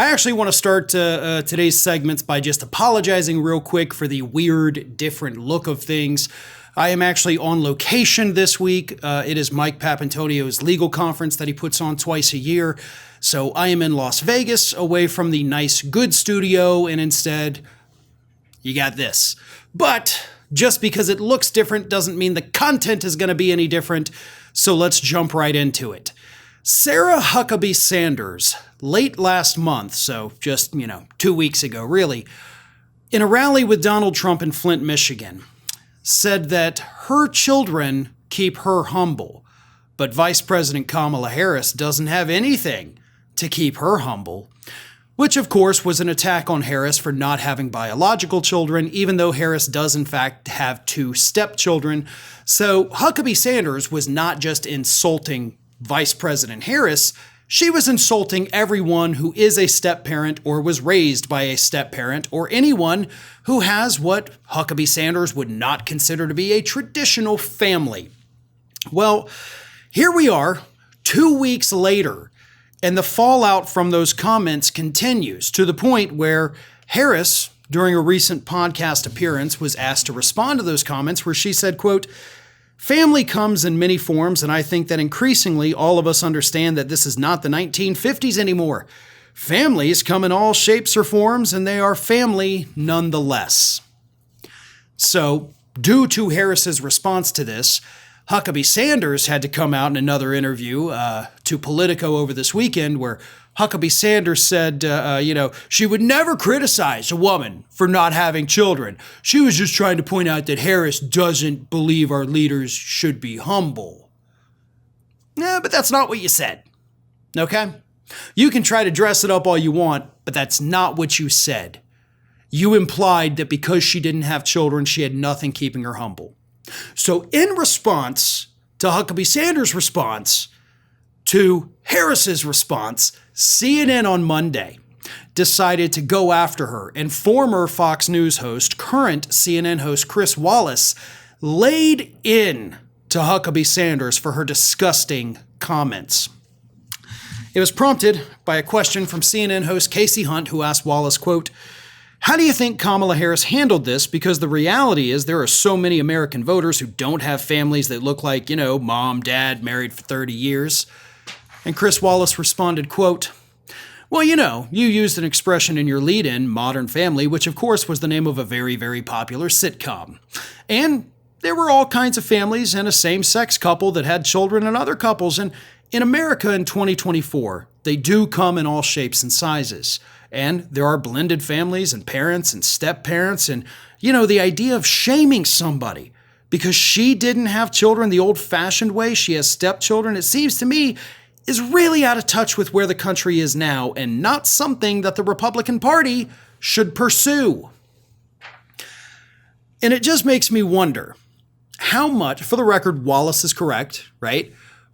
I actually want to start today's segments by just apologizing real quick for the weird, different look of things. I am actually on location this week. It is Mike Papantonio's legal conference that he puts on twice a year. So I am in Las Vegas, away from the nice, good studio, and instead, you got this. But just because it looks different doesn't mean the content is going to be any different. So let's jump right into it. Sarah Huckabee Sanders, late last month, so just, 2 weeks ago, really, in a rally with Donald Trump in Flint, Michigan, said that her children keep her humble, but Vice President Kamala Harris doesn't have anything to keep her humble, which of course was an attack on Harris for not having biological children, even though Harris does in fact have 2 stepchildren. So Huckabee Sanders was not just insulting Vice President Harris, she was insulting everyone who is a step-parent or was raised by a step-parent or anyone who has what Huckabee Sanders would not consider to be a traditional family. Well, here we are, 2 weeks later, and the fallout from those comments continues to the point where Harris, during a recent podcast appearance, was asked to respond to those comments where she said, quote, "Family comes in many forms, and I think that increasingly all of us understand that this is not the 1950s anymore. Families come in all shapes or forms, and they are family nonetheless." So, due to Harris's response to this, Huckabee Sanders had to come out in another interview to Politico over this weekend where Huckabee Sanders said, she would never criticize a woman for not having children. She was just trying to point out that Harris doesn't believe our leaders should be humble. But that's not what you said, okay? You can try to dress it up all you want, but that's not what you said. You implied that because she didn't have children, she had nothing keeping her humble. So in response to Huckabee Sanders' response to Harris's response, CNN on Monday decided to go after her, and former Fox News host, current CNN host Chris Wallace, laid in to Huckabee Sanders for her disgusting comments. It was prompted by a question from CNN host Casey Hunt, who asked Wallace, quote, "How do you think Kamala Harris handled this? Because the reality is there are so many American voters who don't have families that look like, mom, dad, married for 30 years. And Chris Wallace responded, quote, "Well, you used an expression in your lead-in, Modern Family, which of course was the name of a very, very popular sitcom. And there were all kinds of families and a same-sex couple that had children and other couples. And in America in 2024, they do come in all shapes and sizes. And there are blended families and parents and step-parents. And, the idea of shaming somebody because she didn't have children the old-fashioned way, she has stepchildren, it seems to me, is really out of touch with where the country is now and not something that the Republican Party should pursue." And it just makes me wonder how much, for the record, Wallace is correct, right?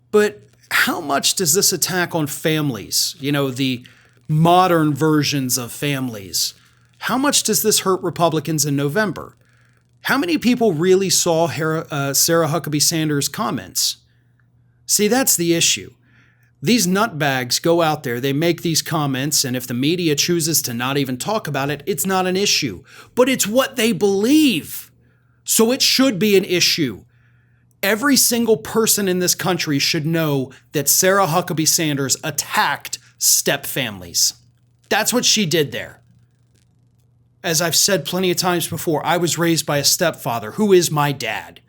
But how much does this attack on families, the modern versions of families, how much does this hurt Republicans in November? How many people really saw Sarah Huckabee Sanders' comments? See, that's the issue. These nutbags go out there, they make these comments, and if the media chooses to not even talk about it, it's not an issue. But it's what they believe. So it should be an issue. Every single person in this country should know that Sarah Huckabee Sanders attacked step families. That's what she did there. As I've said plenty of times before, I was raised by a stepfather who is my dad.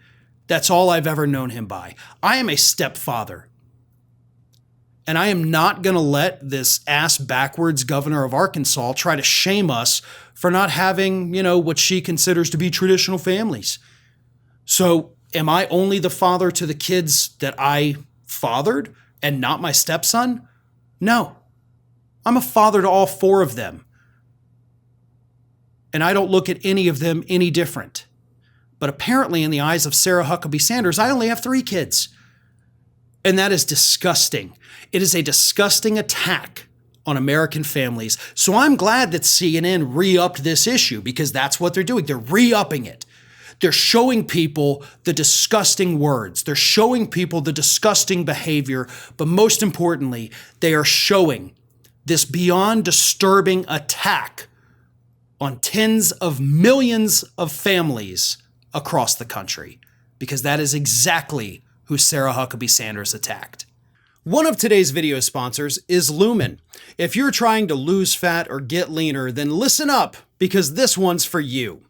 That's all I've ever known him by. I am a stepfather. And I am not going to let this ass-backwards governor of Arkansas try to shame us for not having, what she considers to be traditional families. So am I only the father to the kids that I fathered and not my stepson? No. I'm a father to all 4 of them. And I don't look at any of them any different. But apparently in the eyes of Sarah Huckabee Sanders, I only have 3 kids. And that is disgusting. It is a disgusting attack on American families. So I'm glad that CNN re-upped this issue because that's what they're doing. They're re-upping it. They're showing people the disgusting words. They're showing people the disgusting behavior. But most importantly, they are showing this beyond disturbing attack on tens of millions of families across the country, because that is exactly who Sarah Huckabee Sanders attacked. One of today's video sponsors is Lumen. If you're trying to lose fat or get leaner, then listen up, because this one's for you.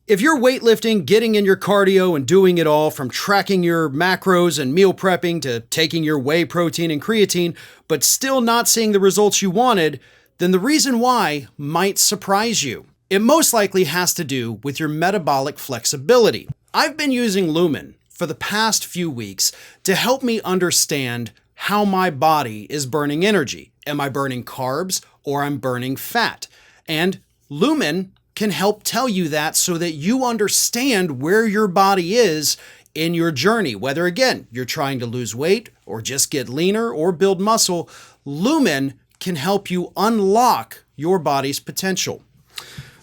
If you're weightlifting, getting in your cardio and doing it all, from tracking your macros and meal prepping to taking your whey protein and creatine, but still not seeing the results you wanted, then the reason why might surprise you. It most likely has to do with your metabolic flexibility. I've been using Lumen for the past few weeks to help me understand how my body is burning energy. Am I burning carbs or I'm burning fat? And Lumen can help tell you that so that you understand where your body is in your journey. Whether, again, you're trying to lose weight or just get leaner or build muscle, Lumen can help you unlock your body's potential.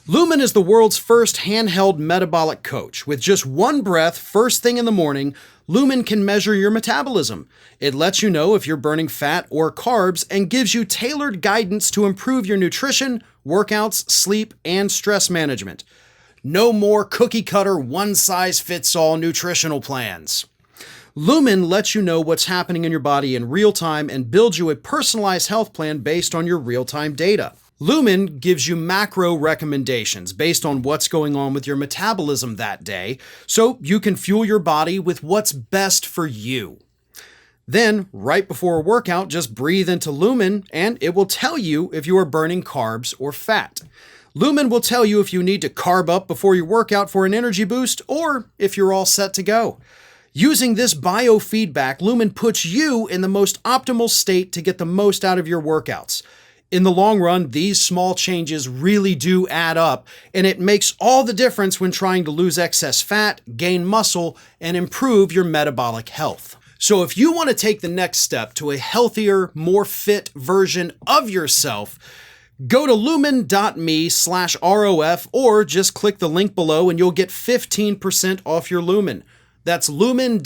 Lumen is the world's first handheld metabolic coach. With just one breath, first thing in the morning, Lumen can measure your metabolism. It lets you know if you're burning fat or carbs and gives you tailored guidance to improve your nutrition, workouts, sleep, and stress management. No more cookie-cutter, one-size-fits-all nutritional plans. Lumen lets you know what's happening in your body in real time and builds you a personalized health plan based on your real-time data. Lumen gives you macro recommendations based on what's going on with your metabolism that day, so you can fuel your body with what's best for you. Then, right before a workout, just breathe into Lumen and it will tell you if you are burning carbs or fat. Lumen will tell you if you need to carb up before your workout for an energy boost or if you're all set to go. Using this biofeedback, Lumen puts you in the most optimal state to get the most out of your workouts. In the long run, these small changes really do add up, and it makes all the difference when trying to lose excess fat, gain muscle, and improve your metabolic health. So if you want to take the next step to a healthier, more fit version of yourself, go to lumen.me/ROF or just click the link below and you'll get 15% off your Lumen. That's lumen.me/ROF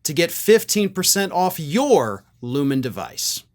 to get 15% off your Lumen device.